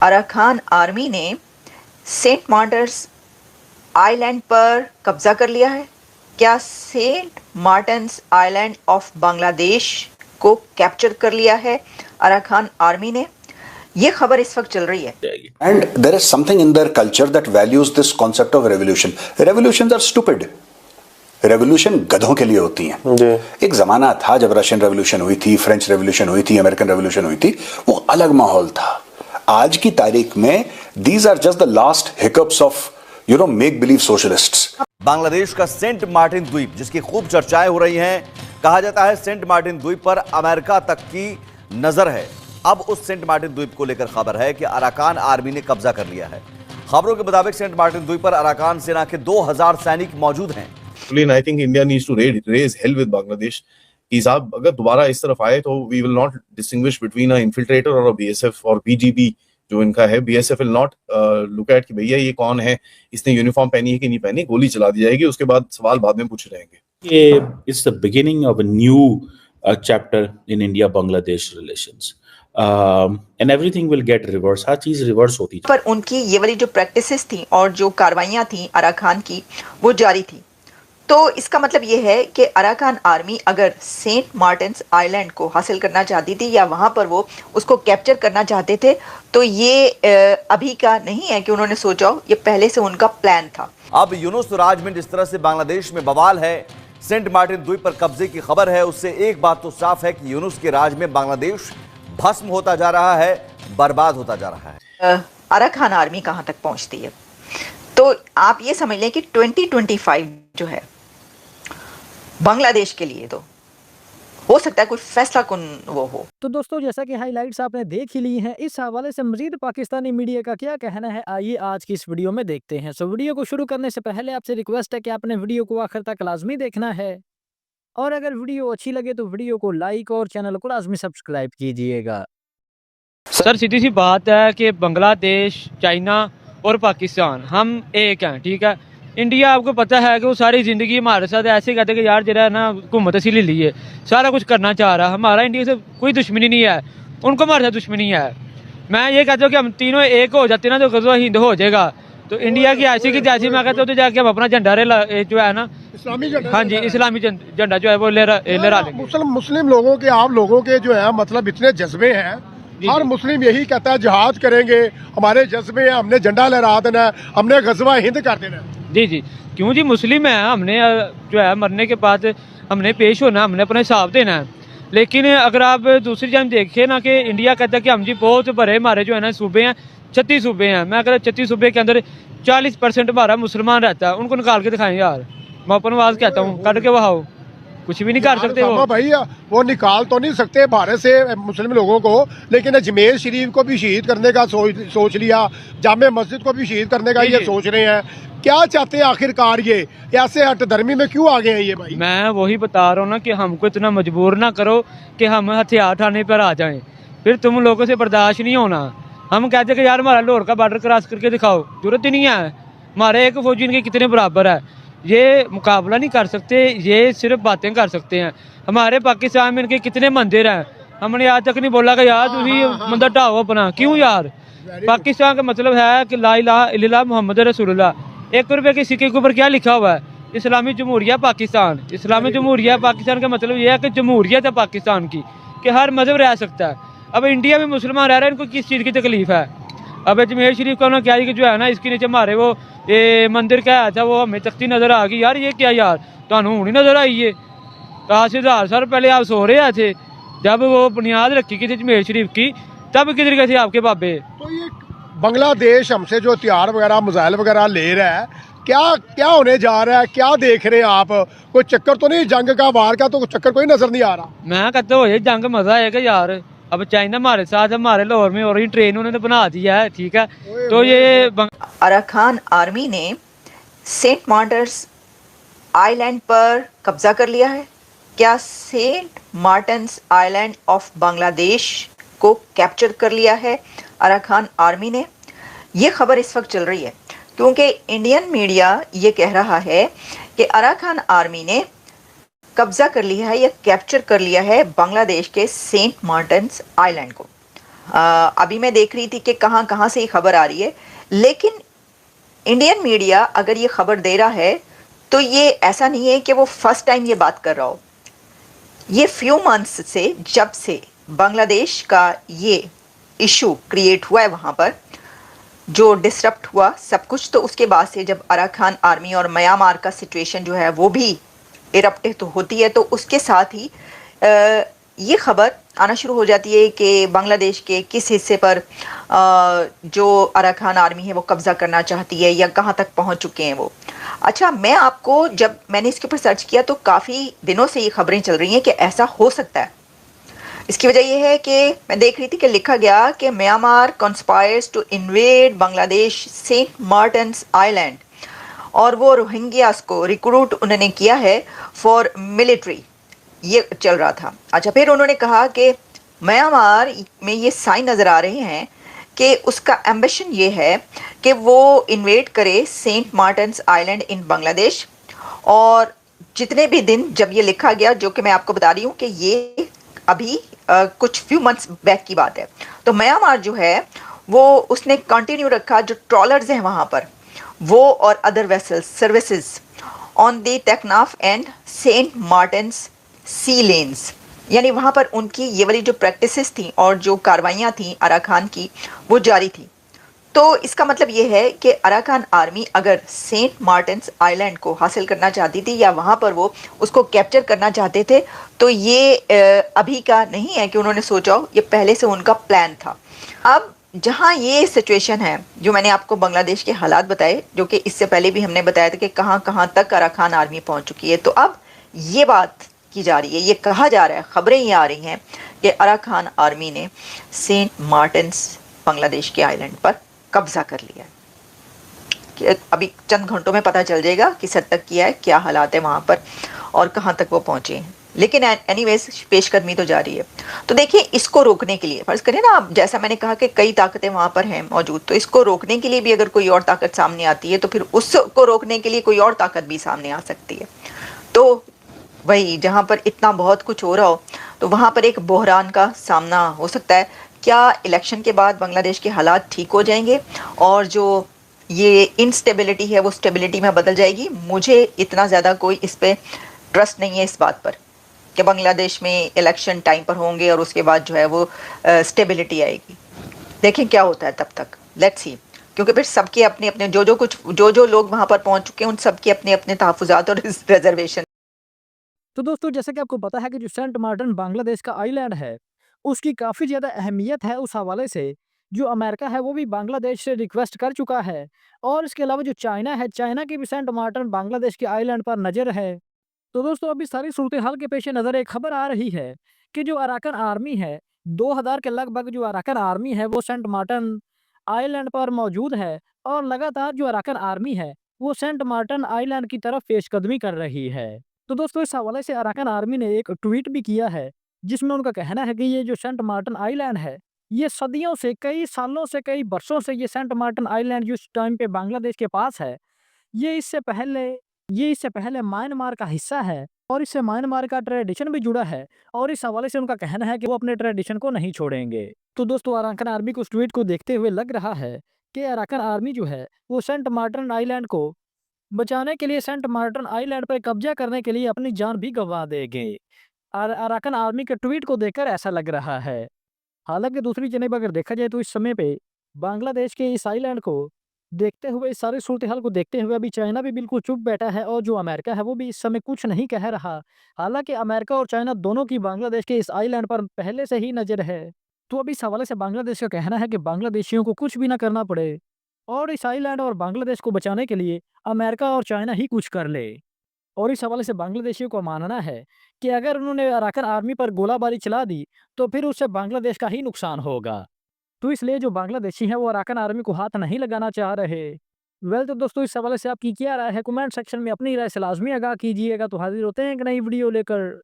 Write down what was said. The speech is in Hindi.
अराकान आर्मी ने सेंट मार्टिन्स आइलैंड पर कब्जा कर लिया है। क्या Saint Martin's Island of Bangladesh को कैप्चर कर लिया है अराकान आर्मी ने? ये खबर इस वक्त चल रही है। And there is something in their culture that values this concept of revolution. Revolutions are stupid. Revolution गधों के लिए होती हैं। एक जमाना था जब रशियन रेवोल्यूशन हुई थी, फ्रेंच रेवोल्यूशन हुई थी, अमेरिकन रेवोल्यूशन हुई थी, वो अलग माहौल था। आज की तारीख में these are just the last hiccups of make believe socialists. Bangladesh का सेंट मार्टिन द्वीप जिसकी खूब चर्चाएं हो रही हैं, कहा जाता है सेंट मार्टिन द्वीप पर अमेरिका तक की नजर है। अब उस सेंट मार्टिन द्वीप को लेकर खबर है कि अराकान आर्मी ने कब्जा कर लिया है। खबरों के मुताबिक सेंट मार्टिन द्वीप पर अराकान सेना के 2000 सैनिक मौजूद हैं। I think India needs to raise hell with Bangladesh कि साहब अगर दोबारा इस तरफ आए तो we will not distinguish between a infiltrator और a BSF और BGB जो इनका है। BSF will not look at कि भैया ये कौन है, इसने यूनिफॉर्म पहनी है कि नहीं पहनी, गोली चला दी जाएगी, उसके बाद सवाल बाद में पूछे रहेंगे। ये it's the beginning of a new chapter in India Bangladesh relations and everything will get reverse. हर चीज रिवर्स होती पर उनकी ये वाली जो प्रैक्टिसेस थी और जो कार्रवाइयां थी अराकान की वो जारी थी। तो इसका मतलब ये है कि अराकान आर्मी अगर सेंट मार्टिन्स आइलैंड को हासिल करना चाहती थी या वहां पर वो उसको कैप्चर करना चाहते थे, तो ये अभी का नहीं है कि उन्होंने सोचा हो, ये पहले से उनका प्लान था। अब यूनुस राज में जिस तरह से बांग्लादेश में बवाल है, सेंट मार्टिन द्वीप पर कब्जे की खबर है, उससे एक बात तो साफ है कि यूनुस के राज में बांग्लादेश भस्म होता जा रहा है, बर्बाद होता जा रहा है। अराकान आर्मी कहां तक पहुंचती है, तो आप ये समझ लें कि 2025 जो है बांग्लादेश के लिए तो हो सकता है कोई फैसला कुन वो हो। तो दोस्तों, जैसा कि हाइलाइट्स आपने देख ही ली हैं, इस हवाले से मजीद पाकिस्तानी मीडिया का क्या कहना है, आइए आज की इस वीडियो में देखते हैं। सो वीडियो को शुरू करने से पहले आपसे रिक्वेस्ट है कि आपने वीडियो को आखिर तक लाजमी देखना है, और अगर वीडियो अच्छी लगे तो वीडियो को लाइक और चैनल को लाजमी सब्सक्राइब कीजिएगा। सर सीधी सी बात है कि बांग्लादेश, चाइना और पाकिस्तान हम एक हैं, ठीक है। इंडिया आपको पता है कि वो सारी ज़िंदगी हमारे साथ ऐसे कहते हैं कि यार जरा ना हुकूमत ऐसी ले ली है, सारा कुछ करना चाह रहा। हमारा इंडिया से कोई दुश्मनी नहीं है, उनको हमारे साथ दुश्मनी है। मैं ये कहता हूँ कि हम तीनों एक हो जाते ना तो गज़वा हिंद हो जाएगा। तो इंडिया की ऐसी की जैसी मैं कहता हूँ तो जाके हम अपना झंडा जो है ना इस्लामी झंडा, हाँ जी इस्लामी झंडा जो है वो लहरा लेंगे। मुस्लिम लोगों के, आप लोगों के जो है मतलब इतने जज्बे हैं, हर मुस्लिम यही कहता है जिहाद करेंगे, हमारे जज्बे हैं, हमने झंडा लहरा देना है, हमने गज़वा हिंद कर देना है। जी जी, क्यों जी, मुस्लिम है, हमने जो है मरने के बाद हमने पेश होना, हमने अपना हिसाब देना है। लेकिन अगर आप दूसरी जान देखें ना कि इंडिया कहता है कि हम जी बहुत बड़े हमारे जो है ना सूबे हैं, 36 सूबे हैं। मैं अगर 36 सूबे के अंदर 40% हमारा मुसलमान रहता है, उनको निकाल के दिखाएं यार। मैं अपन आवाज कहता हूँ, कट के बहाओ, कुछ भी नहीं कर सकते वो भाई। वो निकाल तो नहीं सकते भारत से मुस्लिम लोगों को, लेकिन अजमेर शरीफ को भी शहीद करने का सोच लिया, जामे मस्जिद को भी शहीद करने का ये सोच रहे हैं। क्या चाहते हैं आखिरकार, ये ऐसे हठधर्मी में क्यों आ गए हैं ये भाई? मैं वही बता रहा हूँ ना कि हमको इतना मजबूर ना करो कि हम हथियार उठाने पर आ जाएं, फिर तुम लोगों से बर्दाश्त नहीं होना। हम कहते कि यार हमारा लाहौर का बॉर्डर क्रॉस करके दिखाओ, जरूरत ही नहीं है। हमारे एक फौजी इनके कितने बराबर है, ये मुकाबला नहीं कर सकते, ये सिर्फ बातें कर सकते हैं। हमारे पाकिस्तान में इनके कितने मंदिर हैं, हमने आज तक नहीं बोला कि यार तुम मंदिर ढाओ अपना। क्यों यार? पाकिस्तान का मतलब है कि ला इलाहा इल्लल्लाह मुहम्मद रसूलुल्लाह। 1 रुपये के सिक्के के ऊपर क्या लिखा हुआ है? इस्लामी जमहूरिया पाकिस्तान। इस्लामी जमहूरिया पाकिस्तान का मतलब यह है कि जमहूरियत है पाकिस्तान की, कि हर मजहब रह सकता है। अब इंडिया में मुसलमान रह रहे हैं, इनको किस चीज़ की तकलीफ है? अब अजमेर शरीफ का उन्होंने क्या कि जो है ना इसके नीचे हमारे वो ये मंदिर क्या था, वो हमें तख्ती नज़र आ गई। यार ये क्या यार, तुहानू हूँ नहीं नज़र आई है? आज से 1000 साल पहले आप सो रहे थे, जब वो बुनियाद रखी गई थी अजमेर शरीफ की, तब किधर गए थे आपके बाबे? तो ये बांग्लादेश हमसे जो हथियार वगैरह मिसाइल वगैरह ले रहा है, क्या होने जा रहा है? क्या देख रहे हैं आप? कोई चक्कर तो नहीं जंग का, वार का तो चक्कर कोई नजर नहीं आ रहा। मैं कहता हूँ ये जंग मजा आएगा यार। अब चाइना हमारे साथ, हमारे लाहौर में और ट्रेन उन्होंने बना दिया है, ठीक है। तो ये अराकान आर्मी ने सेंट मार्टिन्स आइलैंड पर कब्जा कर लिया है। क्या Saint Martin's Island of Bangladesh को कैप्चर कर लिया है अराकान आर्मी ने? ये खबर इस वक्त चल रही है क्योंकि इंडियन मीडिया ये कह रहा है कि अराकान आर्मी ने कब्जा कर लिया है या कैप्चर कर लिया है बांग्लादेश के सेंट मार्टिन्स आइलैंड को। अभी मैं देख रही थी कि कहाँ कहाँ से ये खबर आ रही है, लेकिन इंडियन मीडिया अगर ये खबर दे रहा है तो ये ऐसा नहीं है कि वो फर्स्ट टाइम ये बात कर रहा हो। ये फ्यू मंथ्स से, जब से बांग्लादेश का ये इशू क्रिएट हुआ है, वहाँ पर जो डिसरप्ट हुआ सब कुछ, तो उसके बाद से जब अराकान आर्मी और म्यांमार का सिचुएशन जो है वो भी इरप्ट तो होती है, तो उसके साथ ही ये खबर आना शुरू हो जाती है कि बांग्लादेश के किस हिस्से पर जो अराकान आर्मी है वो कब्जा करना चाहती है या कहाँ तक पहुँच चुके हैं वो। अच्छा, मैं आपको, जब मैंने इसके ऊपर सर्च किया तो काफ़ी दिनों से ये खबरें चल रही हैं कि ऐसा हो सकता है। इसकी वजह यह है कि मैं देख रही थी कि लिखा गया कि Myanmar conspires to invade Bangladesh Saint Martin's Island, और वो रोहिंग्यास को रिक्रूट उन्होंने किया है फॉर मिलिट्री, ये चल रहा था। अच्छा, फिर उन्होंने कहा कि म्यांमार में ये साइन नज़र आ रहे हैं कि उसका एम्बिशन ये है कि वो इन्वेड करे Saint Martin's Island in Bangladesh. और जितने भी दिन जब ये लिखा गया, जो कि मैं आपको बता रही हूँ कि ये अभी कुछ फ्यू मंथ्स बैक की बात है, तो म्यांमार जो है वो उसने कंटिन्यू रखा, जो ट्रॉलर्स हैं वहाँ पर वो और other vessels services on the Teknaf and Saint Martins sea lanes, यानी वहाँ पर उनकी ये वाली जो प्रैक्टिसेस थी और जो कार्रवाइयाँ थी अराकान की, वो जारी थी। तो इसका मतलब ये है कि अराकान आर्मी अगर सेंट मार्टिन्स आइलैंड को हासिल करना चाहती थी या वहाँ पर वो उसको कैप्चर करना चाहते थे, तो ये अभी का नहीं है कि उन्होंने सोचा हो, ये पहले से उनका प्लान था। अब जहाँ ये सिचुएशन है, जो मैंने आपको बांग्लादेश के हालात बताए, जो कि इससे पहले भी हमने बताया था कि कहाँ कहाँ तक अराकान आर्मी पहुँच चुकी है, तो अब ये बात की जा रही है, ये कहा जा रहा है, खबरें ये आ रही हैं कि अराकान आर्मी ने सेंट मार्टिन्स बांग्लादेश के आइलैंड पर कब्जा कर लिया है। कि अभी चंद घंटों में पता चल जाएगा किस हद तक किया है, क्या हालात है वहाँ पर और कहाँ तक वो पहुँचे हैं, लेकिन एनीवेज पेशकदमी तो जारी है। तो देखिए, इसको रोकने के लिए, फर्ज करें ना, आप जैसा मैंने कहा कि कई ताकतें वहाँ पर हैं मौजूद, तो इसको रोकने के लिए भी अगर कोई और ताकत सामने आती है तो फिर उसको रोकने के लिए कोई और ताकत भी सामने आ सकती है। तो वही, जहाँ पर इतना बहुत कुछ हो रहा हो तो वहाँ पर एक बहरान का सामना हो सकता है। क्या इलेक्शन के बाद बांग्लादेश के हालात ठीक हो जाएंगे और जो ये इनस्टेबिलिटी है वो स्टेबिलिटी में बदल जाएगी? मुझे इतना ज़्यादा कोई इस पर ट्रस्ट नहीं है, इस बात पर कि बांग्लादेश में इलेक्शन टाइम पर होंगे और उसके बाद जो है वो स्टेबिलिटी आएगी। देखें क्या होता है तब तक, लेट्स सी, क्योंकि फिर सबके अपने अपने जो लोग वहाँ पर पहुँच चुके हैं उन सबके अपने अपने तहफ़्फ़ुज़ात और रिजर्वेशन। तो दोस्तों, जैसे कि आपको पता है कि जो सेंट मार्टिन बांग्लादेश का आइलैंड है, उसकी काफ़ी ज़्यादा अहमियत है। उस हवाले से जो अमेरिका है वो भी बांग्लादेश से रिक्वेस्ट कर चुका है, और इसके अलावा जो चाइना है, चाइना की भी सेंट मार्टिन बांग्लादेश के आइलैंड पर नज़र है। तो दोस्तों, अभी सारी सूरत हाल के पेश नज़र एक खबर आ रही है कि जो अराकन आर्मी है, 2000 के लगभग जो अराकन आर्मी है वो सेंट मार्टिन आइलैंड पर मौजूद है, और लगातार जो अराकन आर्मी है वो सेंट मार्टिन आइलैंड की तरफ पेशकदमी कर रही है। तो दोस्तों, इस हवाले से अराकन आर्मी ने एक ट्वीट भी किया है, जिसमें उनका कहना है कि ये जो सेंट मार्टिन आइलैंड है, ये सदियों से, कई सालों से, कई बरसों से ये सेंट मार्टिन आइलैंड जो इस टाइम पे बांग्लादेश के पास है, ये इससे पहले ये इससे पहले म्यांमार का हिस्सा है, और इससे म्यांमार का ट्रेडिशन भी जुड़ा है, और इस हवाले से उनका कहना है कि वो अपने ट्रेडिशन को नहीं छोड़ेंगे। तो दोस्तों, अराकन आर्मी को उस ट्वीट को देखते हुए लग रहा है कि अराकन आर्मी जो है वो सेंट मार्टिन आइलैंड को बचाने के लिए, सेंट मार्टिन आइलैंड पर कब्जा करने के लिए अपनी जान भी गंवा देंगे। अराकन आर्मी के ट्वीट को देखकर ऐसा लग रहा है। हालांकि दूसरी जनिब अगर देखा जाए तो इस समय पे बांग्लादेश के इस आइलैंड को देखते हुए, इस सारी सूरत हाल को देखते हुए, अभी चाइना भी बिल्कुल चुप बैठा है, और जो अमेरिका है वो भी इस समय कुछ नहीं कह रहा। हालांकि अमेरिका और चाइना दोनों की बांग्लादेश के इस आइलैंड पर पहले से ही नज़र है। तो अभी इस हवाले से बांग्लादेश का कहना है कि बांग्लादेशियों को कुछ भी ना करना पड़े, और इस आइलैंड और बांग्लादेश को बचाने के लिए अमेरिका और चाइना ही कुछ कर ले। और इस हवाले से बांग्लादेशियों का मानना है कि अगर उन्होंने अराकन आर्मी पर गोलाबारी चला दी तो फिर उससे बांग्लादेश का ही नुकसान होगा। तो इसलिए जो बांग्लादेशी हैं वो अराकन आर्मी को हाथ नहीं लगाना चाह रहे। वेल, तो दोस्तों, इस हवाले से आपकी क्या राय है? कमेंट सेक्शन में अपनी राय से लाजमी आगाह कीजिएगा। तो हाजिर होते हैं एक नई वीडियो लेकर।